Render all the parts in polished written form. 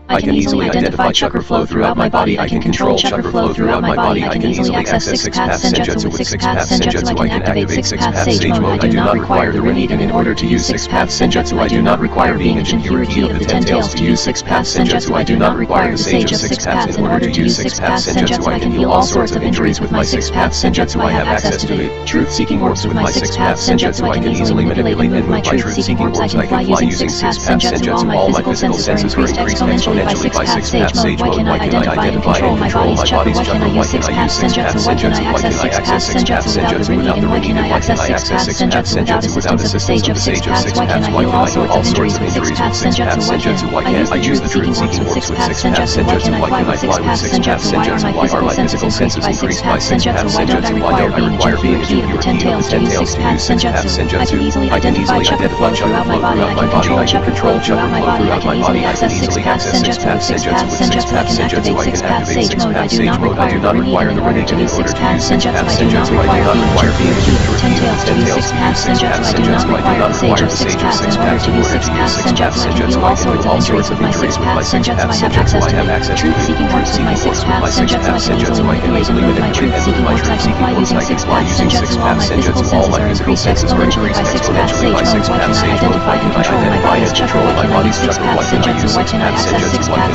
I can easily identify chakra flow throughout my body. I can control chakra flow throughout my body. I can easily access six-path senjutsu. With six-path senjutsu I can activate six-path sage mode. I do not require the rinnegan in order to use six-path senjutsu. I do not require being a jinchuuriki of the 10 tails to use six-path senjutsu. I do not require the sage of six paths in order to use six-path senjutsu. I can heal all sorts of injuries with my six-path senjutsu. I have access to the truth-seeking orbs with my six-path senjutsu. I can easily manipulate and move my truth-seeking orbs. I can fly using six-path senjutsu. All my physical senses are increased exponentially by six-path sage mode. Why can I identify and control my body's chakra? Why can I use six-path senjutsu? Why can I access six-path senjutsu without the rinnegan? Why can I access six-path senjutsu without assistance of the sage of six paths? Why can I heal all sorts of injuries with six-path senjutsu? Why can I use the truth-seeking orbs with six-path senjutsu? Why can I fly with six-path senjutsu? Why are my physical senses increased by six-path senjutsu? Why don't I require being a jinchuuriki of the 10 tails to use six-path senjutsu? I can easily identify chakra flow throughout my body. I can control chakra flow throughout my body. I can easily access six-path senjutsu. With six-path senjutsu I can activate six-path sage mode. I do not require the rinnegan in order to use six-path senjutsu. I do not require being a jinchuuriki of the 10 tails to use six-path senjutsu. I do not require the sage of six paths in order to use six-path senjutsu. I can heal all sorts of injuries with my six-path senjutsu. I have access to truth-seeking orbs with my six-path senjutsu. I can easily manipulate and move my truth-seeking orbs. I can fly using six-path senjutsu. All my physical senses are increased exponentially by six-path sage mode. Why can I identify and control my body's chakra? Why can I use six-path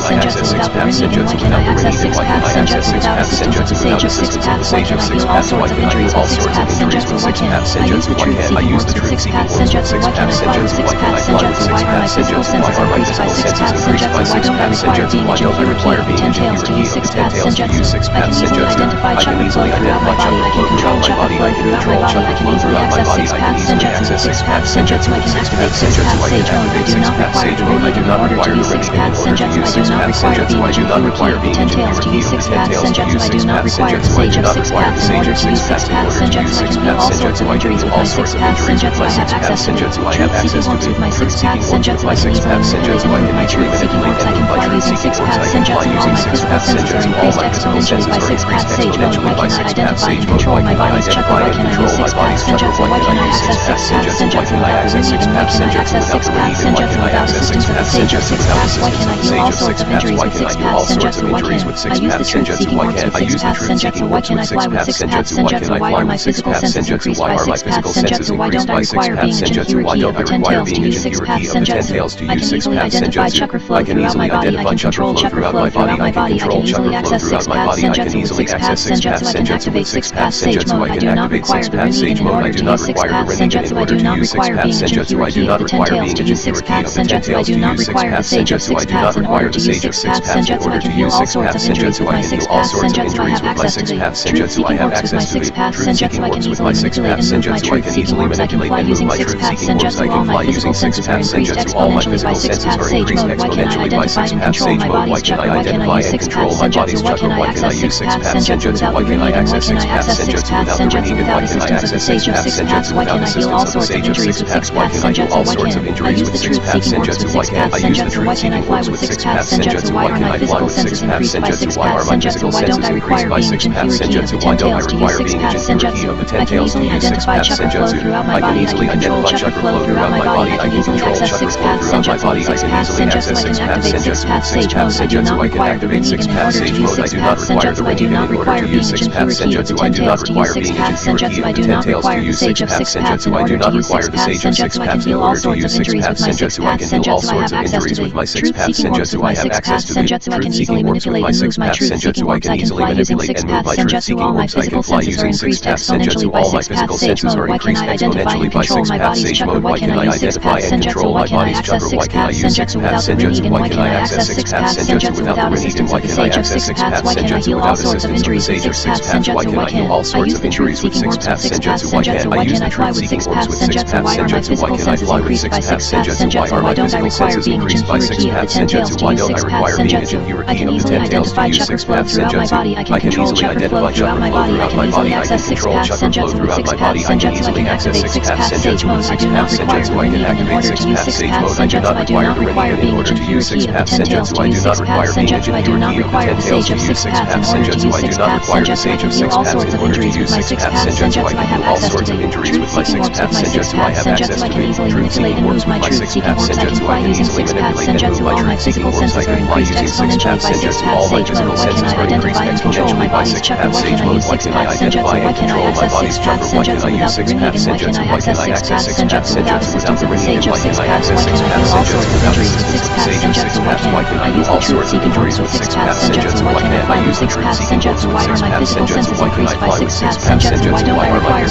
senjutsu without the rinnegan? Why can I access six-path senjutsu without assistance of the sage of six paths? Why can I heal all sorts of injuries with six-path senjutsu? Why can I use the truth-seeking orbs with six-path senjutsu? Why can I fly with six-path senjutsu? Why are my physical senses increased by six-path senjutsu? Why don't I require being a jinchuuriki of the 10 tails to use six-path senjutsu? I can easily identify chakra flow throughout my body. I can control chakra flow throughout my body. I can easily access six-path senjutsu. With six-path senjutsu I can activate six-path sage mode. I do not require the rinnegan in order to use six-path senjutsu. I do not require being a jinchuuriki of the 10 tails to use six-path senjutsu. I do not require the sage of six paths in order to use six-path senjutsu. I can heal all sorts of injuries with my six-path senjutsu. I have access to truth-seeking orbs with my six-path senjutsu. I can easily manipulate and move my truth-seeking orbs. I can fly using six-path senjutsu. All my physical senses are increased exponentially by six-path sage mode. Why can I identify and control my body's chakra? Why can I use six-path senjutsu? Why can I access six-path senjutsu without the rinnegan? Why can I access six-path senjutsu without assistance of the sage of six paths? Why can I heal all sorts of injuries with six-path senjutsu? Why can I use the truth-seeking orbs with six-path senjutsu? Why can I fly with six-path senjutsu? Why are my physical senses increased by six-path senjutsu? Why don't I require being a jinchuuriki of the 10 tails to use six-path senjutsu? I can easily identify chakra flow throughout my body. I can control chakra flow throughout my body. I can easily access six-path senjutsu. With six-path senjutsu I can activate six-path sage mode. I do not require the rinnegan in order to use six-path senjutsu. I do not require being a jinchuuriki of the 10 tails to use six-path senjutsu. I do not require the sage of six paths in order to use six-path senjutsu. I can heal all sorts of injuries with my six-path senjutsu. I have access to the truth-seeking orbs with my six-path senjutsu. I can easily manipulate and move my truth-seeking orbs. I can fly using six-path senjutsu. All my physical senses are increased exponentially by six-path sage mode. Why can I identify and control my body's chakra? Why can I use six-path senjutsu? Why can I access six-path senjutsu without the rinnegan? Why can I access six-path senjutsu without assistance of the sage of six paths? Why can I heal all sorts of injuries with six-path senjutsu? Why can I use the truth-seeking orbs with six-path senjutsu? Why can I fly with six-path senjutsu? Why are my physical senses increased by six-path senjutsu? Why don't I require being a jinchuuriki of the 10 tails to use six-path senjutsu? I can easily identify chakra flow throughout my body. I can control chakra flow throughout my body. I can easily access six-path senjutsu. With six-path senjutsu I can activate six-path sage mode. I do not require the rinnegan in order to use six-path senjutsu. I do not require being a jinchuuriki of the 10 tails to use six-path senjutsu. I do not require the sage of six paths in order to use six-path senjutsu. I can heal all sorts of injuries with my six-path senjutsu. I have access to the truth-seeking orbs with my six-path senjutsu. I can easily manipulate and move my truth-seeking orbs. I can fly using six-path senjutsu. All my physical senses are increased exponentially by six-path sage mode. Why can I identify and control my body's chakra? Why can I use six-path senjutsu? Why can I access six-path senjutsu without the rinnegan? Why can I access six-path senjutsu without assistance of the sage of six paths? Why can I heal all sorts of injuries with six-path senjutsu? Why can I use the truth-seeking orbs with six-path senjutsu? Why can I fly with six-path senjutsu? Why are my physical senses increased by six-path senjutsu? Why don't I require being a jinchuuriki of the 10 tails to use six-path senjutsu? I can easily identify chakra flow throughout my body. I can control chakra flow throughout my body. I can easily access six-path senjutsu. With six-path senjutsu I can activate six-path sage mode. I do not require the rinnegan in order to use six-path senjutsu. I do not require being a jinchuuriki of the 10 tails to use six-path senjutsu. I do not require the sage of six paths in order to use six-path senjutsu. I can heal all sorts of injuries with my six-path senjutsu. I have access to the truth-seeking orbs with my six-path senjutsu. I can easily manipulate and move my truth-seeking orbs. I can fly using six-path senjutsu. All my physical physical senses are increased exponentially by 6 paths sage mode? Why can I identify and control my body's chakra? Why can I use 6 paths senjutsu? Why can I access 6 paths senjutsu without the rinnegan? Why can I access 6 paths senjutsu without assistance of the sage of 6 paths? Why can I heal all sorts of injuries with 6 paths senjutsu? Why can I use the truth-seeking orbs with 6 paths senjutsu? Why can I fly with 6 paths senjutsu? Why are my physical senses increased by 6 paths senjutsu? Why don't I require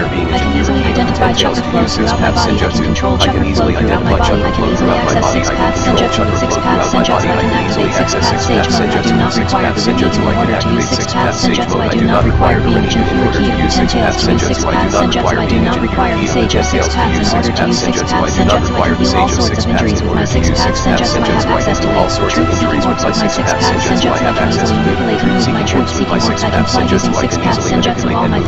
being jinchuuriki of the 10 tails to use 6 paths senjutsu? I can easily identify chakra flow throughout my body. I can control chakra flow throughout my body. I can easily access 6 paths senjutsu with 6 paths senjutsu. I can activate 6 paths sage mode. I do not require the rinnegan in order to use 6 paths senjutsu. I do not require being jinchuuriki of the 10 tails to use 6 paths senjutsu. I do not require the sage of 6 paths in order to use 6 paths senjutsu. I can heal all sorts of injuries with my 6 paths senjutsu. I have access to all sorts of injuries with my 6 paths senjutsu. I can easily manipulate and move my truth-seeking orbs. I can fly using 6 paths senjutsu. All my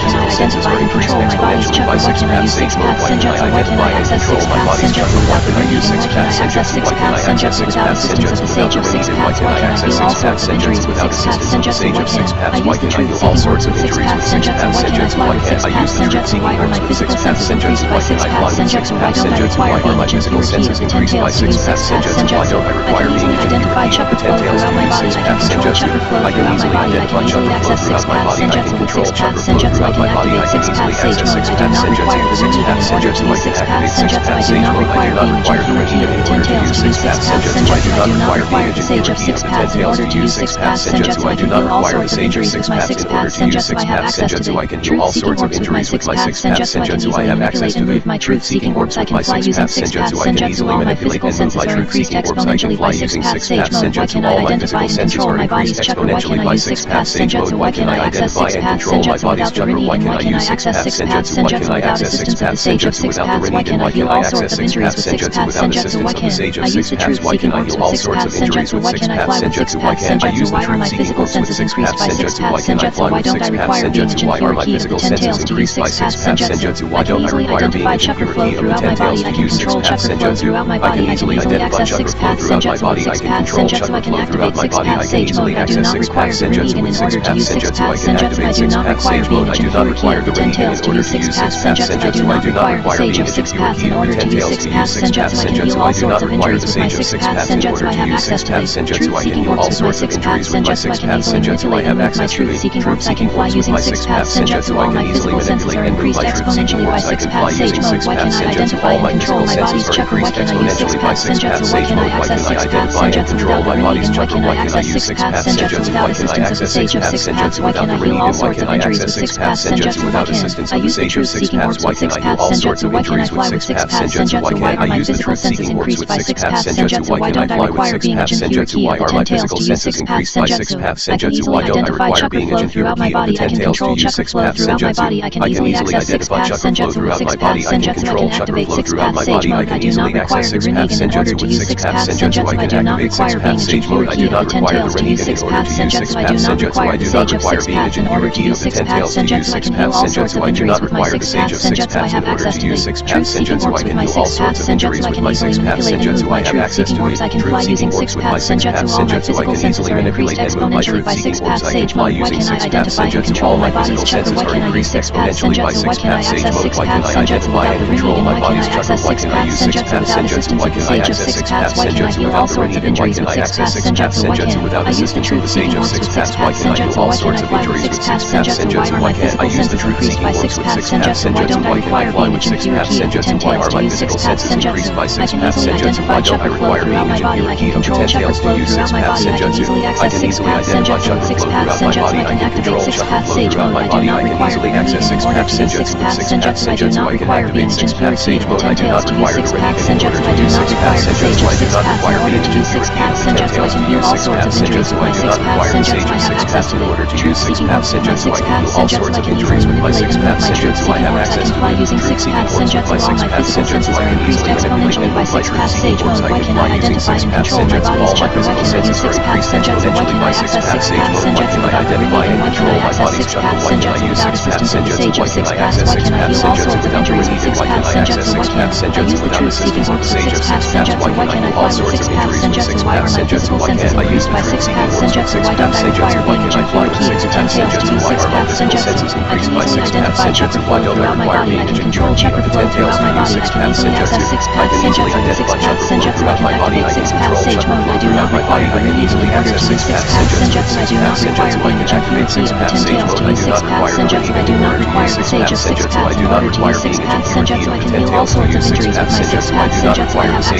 physical senses are increased exponentially by 6 paths sage mode. Why can I identify and control my body's chakra? Why can I use 6 paths senjutsu? Why can I access 6 paths senjutsu without the rinnegan? Why can I access 6 paths senjutsu without assistance of the sage of 6 paths? Why can I heal all sorts of injuries with 6 paths senjutsu? Why can I use the truth-seeking orbs with 6 paths senjutsu? Why can I fly with 6 paths senjutsu? Why are my physical senses increased by 6 paths senjutsu? Why don't I require being jinchuuriki of the 10 tails to use 6 paths senjutsu? I can easily identify chakra flow throughout my body. I can control chakra flow throughout my body. I can easily access 6 paths senjutsu with 6 paths senjutsu. I can activate 6 paths sage mode. I do not require the rinnegan in order to use 6 paths senjutsu. I do not require being jinchuuriki of the 10 tails to use 6 paths senjutsu. I do not require the sage of 6 paths in order to use 6 paths senjutsu. I can heal all sorts of injuries with my 6 paths senjutsu. I have access to the truth-seeking orbs with my 6 paths senjutsu. I can easily manipulate and move my truth-seeking orbs. I can fly using 6 paths senjutsu. All my physical senses are increased exponentially by 6 paths sage mode. Why can I identify and control my body's chakra? Why can I use 6 paths senjutsu? Why can I access 6 paths senjutsu without the rinnegan? Why can I access 6 paths senjutsu without assistance of the sage of 6 paths? Why can I heal all sorts of injuries with 6 paths senjutsu? Why can I use the truth-seeking orbs with 6 paths senjutsu? Why can I fly with 6 paths senjutsu? Why are my physical senses increased by 6 paths senjutsu? Why don't I require being jinchuuriki of the 10 tails to use 6 paths senjutsu? I can easily identify chakra flow throughout my body. I can control chakra flow throughout my body. I can easily access 6 paths senjutsu with 6 paths senjutsu. I can activate 6 paths sage mode. I do not require the rinnegan in order to use 6 paths senjutsu. I do not require being jinchuuriki of the 10 tails to use 6 paths senjutsu. I do not require the sage of 6 paths in order to use 6 paths senjutsu. I can heal all sorts of injuries with my 6 paths senjutsu. I have access to the truth-seeking orbs with my 6 paths senjutsu. I can easily manipulate and move my truth-seeking orbs. I can fly using 6 paths senjutsu. All my physical senses are increased exponentially by 6 paths sage mode. Why can I identify and control my body's chakra? Why can I use 6 paths senjutsu? Why can I access 6 paths senjutsu without the rinnegan? Why can I access 6 paths senjutsu without assistance of the sage of 6 paths? Why can I heal all sorts of injuries with 6 paths senjutsu? Why can I use the truth-seeking orbs with 6 paths senjutsu? Why can I fly with 6 paths senjutsu? Why are my physical senses increased by 6 paths senjutsu? Why don't I require being a jinchuuriki of the 10 tails to use 6 paths senjutsu? I can easily identify chakra flow throughout my body. I can control chakra flow throughout my body. I can easily access 6 paths senjutsu with 6 paths senjutsu. I can activate 6 paths sage mode. I do not require the rinnegan in order to use 6 paths senjutsu. I do not require being a jinchuuriki of the 10 tails to use 6 paths senjutsu. I do not require the sage of 6 paths in order to use 6 paths senjutsu. I can heal all sorts of injuries with my 6 paths senjutsu. I have access to the truth-seeking orbs with my 6 paths senjutsu. I can easily manipulate and move my truth-seeking orbs. I can fly using 6 paths senjutsu. All my physical senses are increased exponentially by 6 paths sage mode. Why can I identify and control my body's chakra? Why can I use 6 paths senjutsu? Why can I access 6 paths senjutsu without the rinnegan? Why can I access 6 paths senjutsu without assistance of the sage of 6 paths? Why can I heal all sorts of injuries with 6 paths senjutsu? Why can I use the truth-seeking orbs with 6 paths senjutsu? Why can I fly with 6 paths senjutsu? Why are my physical senses increased by 6 paths senjutsu? Why don't I require being a jinchuuriki of the 10 tails to use 6 paths senjutsu? I can easily identify chakra flow throughout my body. I can control chakra flow throughout my body. I can easily access 6 paths senjutsu with 6 paths senjutsu. I can activate 6 paths sage mode. I do not require the rinnegan in order to use 6 paths senjutsu. I do not require being a jinchuuriki of the 10 tails to use 6 paths senjutsu. I do not require the sage of 6 paths in order to use 6 paths senjutsu. I can heal all sorts of injuries with my 6 paths senjutsu. I have access to the truth-seeking orbs with my 6 paths senjutsu. I can easily manipulate and move my truth-seeking orbs. I can fly using 6 paths senjutsu. All my physical senses are increased exponentially by 6 paths sage mode. Why can I identify and control my body's chakra? Why can I use 6 paths senjutsu? Why can I access 6 paths senjutsu without the rinnegan? Why can I access 6 paths senjutsu without assistance of the sage of 6 paths? Why can I heal all sorts of injuries with 6 paths senjutsu? Why can I use the truth-seeking orbs with 6 paths senjutsu? Why can I fly with 6 paths senjutsu? Why are my physical senses increased by 6 paths senjutsu? Why don't I require being a jinchuuriki of the 10 tails to use 6 paths senjutsu? I can easily identify chakra flow throughout my body. I can control control chakra flow throughout my body. I can easily access six paths senjutsu with six paths senjutsu. I can activate six paths sage mode. I do not require the rinnegan in order to use six paths senjutsu. I do not require being the jinchuuriki of the 10 tails to use six paths senjutsu. I do not require the sage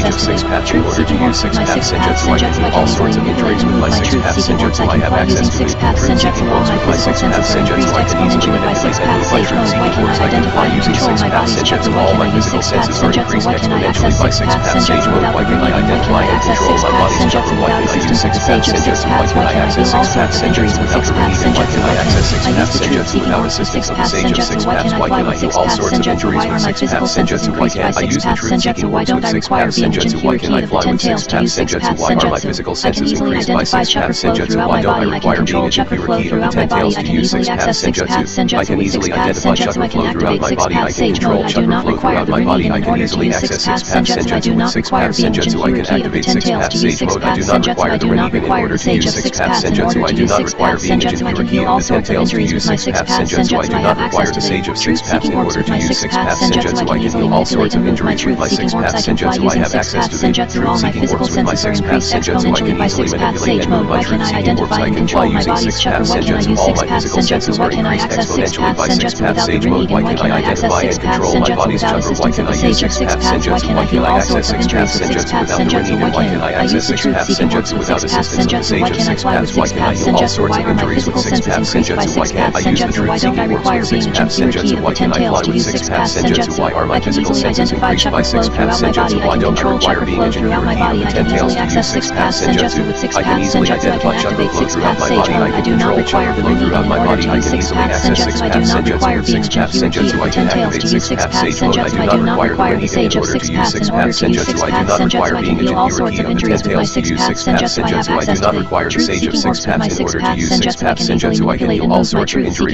of six paths in order to use six paths senjutsu. I can heal all sorts of injuries with my six paths senjutsu. I have access to the truth-seeking works with my six paths senjutsu. I can easily manipulate and move my truth-seeking works. I can fly using six paths senjutsu. All my physical senses are increased exponentially by six paths sage mode. Why can I identify and control my body's chakra? Why can I use six paths senjutsu? Why can I access six paths senjutsu without the rinnegan? Why can I access six paths senjutsu without assistance of the sage of six paths? Why can I heal all sorts of injuries with six paths senjutsu? Why can I use the truth-seeking works with six paths senjutsu? Why can I fly with six paths senjutsu? Why are my physical senses increased by six paths senjutsu? Why don't I require being the jinchuuriki of the 10 tails to use six paths senjutsu? I can easily identify chakra flow throughout my body. I can control chakra flow throughout my body. I can easily access six paths senjutsu with six paths senjutsu. I can activate six paths sage mode. I do not require the rinnegan in order to use six paths senjutsu. I do not require being the jinchuuriki of the 10 tails to use six paths senjutsu. I do not require the sage of six paths in order to use six paths senjutsu. I can heal all sorts of injuries with my six paths senjutsu. I have access to the truth-seeking works with my six paths senjutsu. I can easily manipulate and move my truth-seeking works. I can fly using six paths senjutsu. All my physical senses are increased exponentially by six paths sage mode. Why can I identify and control my body's chakra? Why can I use six paths senjutsu? Why can I access six paths senjutsu without the rinnegan? Why can I access six paths senjutsu without assistance of the sage of six paths? Why can I heal all sorts of injuries with six paths senjutsu? Why can I use the truth-seeking works with six paths senjutsu? Why can I fly with six paths senjutsu? Why are my physical senses increased by six paths senjutsu? Why don't I require being a jinchuuriki of the 10 tails to use six paths senjutsu? I can easily identify chakra flow throughout my body. I can control chakra flow throughout my body. I can easily access six paths senjutsu with six paths senjutsu. I can activate six paths sage mode. I do not require the rinnegan in order to use six paths senjutsu. I do not require being a jinchuuriki of the 10 tails to use six paths senjutsu. I do not require the sage of six paths in order to use six paths senjutsu. I can heal all sorts of injuries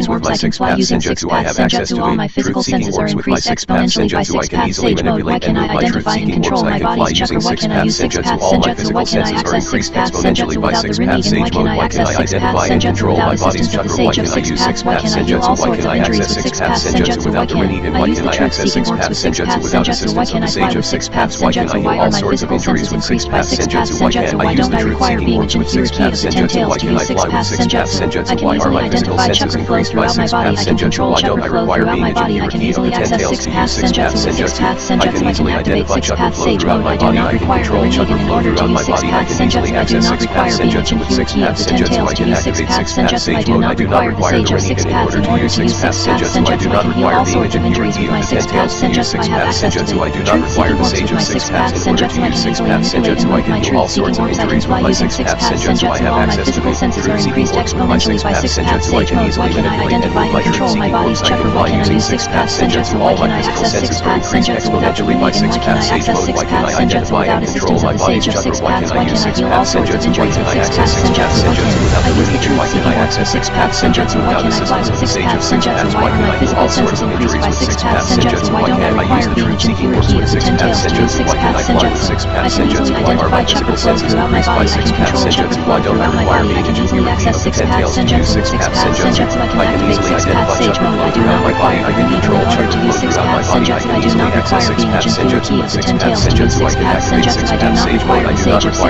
with my six paths senjutsu. I have access to the truth-seeking works with my six paths senjutsu. I can easily manipulate and move my truth-seeking works. I can fly using six paths senjutsu. All my physical senses are increased exponentially by six paths sage mode. Why can I identify and control my body's chakra? Why can I use six paths senjutsu? Why can I access six paths senjutsu without the rinnegan? Why can I access six paths senjutsu without assistance of the sage of six paths? Why can I heal all sorts of injuries with six paths senjutsu? Why can I use the truth-seeking works with six paths senjutsu? Why can I fly with six paths senjutsu? Why are my physical senses increased by six paths senjutsu? Why don't I require being a jinchuuriki of the 10 tails to use six paths senjutsu? I can easily identify chakra flow throughout my body. I can control chakra flow throughout my body. I can easily access six paths senjutsu with six paths senjutsu. I can activate six paths sage mode. I do not require the rinnegan in order to use six paths senjutsu. I do not require being a jinchuuriki of the 10 tails to use six paths senjutsu. I do not require the sage of six paths in order to use six paths senjutsu. I can heal all sorts of injuries with my six paths senjutsu. I have access to the truth-seeking works with my six paths senjutsu. I can easily manipulate and move my truth-seeking works. I can fly using six paths senjutsu. All my physical senses are increased exponentially by six paths sage mode. Why can I identify and control my body's chakra? Why can I use six paths senjutsu? Why can I access six paths senjutsu without the rinnegan? Why can I access six paths senjutsu without assistance of the sage of six paths? Why can I heal all sorts of injuries with six paths senjutsu? Why can I use the truth-seeking works with six paths senjutsu? Why can I fly with six paths senjutsu? Why are my physical senses increased by six paths senjutsu? Why don't I require being a jinchuuriki of the 10 tails to use six paths senjutsu? I can easily identify chakra flow throughout my body. I can control chakra flow throughout my body. I can easily access six paths senjutsu with six paths senjutsu. I can activate six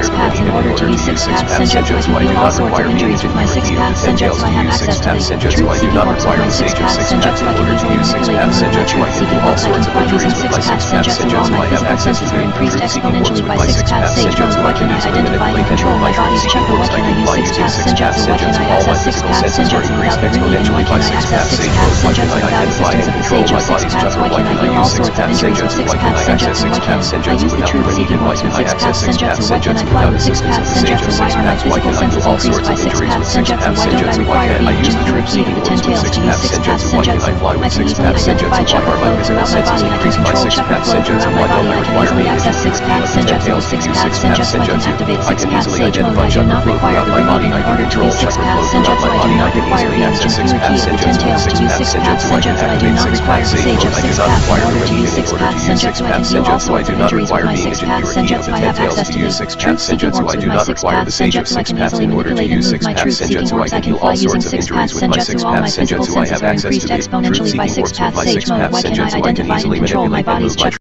paths sage mode. I do not require the rinnegan in order to use six paths senjutsu. I do not require being a jinchuuriki of the 10 tails to use six paths senjutsu. I do not require the sage of six paths in order to use six paths senjutsu. I can heal all sorts of injuries with my six paths senjutsu. I have access to the truth-seeking works with my six paths senjutsu. I can easily manipulate and move my truth-seeking works. I can fly using six paths senjutsu. All my physical senses are increased exponentially by six paths sage mode. Why can I identify and control my body's chakra? Why can I use six paths senjutsu? Why can I access six paths senjutsu without the rinnegan? Why can I access six paths senjutsu without assistance of the sage of six paths? Why can I heal all sorts of injuries with six paths senjutsu? Why can I use the truth-seeking works with six paths senjutsu? Why can I fly with six paths senjutsu? Why are my physical senses increased by six paths senjutsu? Why don't I require being a jinchuuriki of the 10 tails to use six paths senjutsu? I can easily identify chakra flow throughout my body. I can control chakra flow throughout my body. I can easily access six paths senjutsu with six paths senjutsu. I can activate six paths sage mode. I do not require the rinnegan in order to use six paths senjutsu. I do not require being a jinchuuriki of the 10 tails to use six paths senjutsu. I do not require the sage of six paths in order to use six paths senjutsu. I can heal all sorts of injuries with my six paths senjutsu. I have access to the truth-seeking works with my six paths senjutsu. I can easily manipulate and move my truth-seeking works. I can fly using six paths senjutsu. All my physical senses are increased exponentially by six paths sage mode. Why can't I identify and control my body's chakra?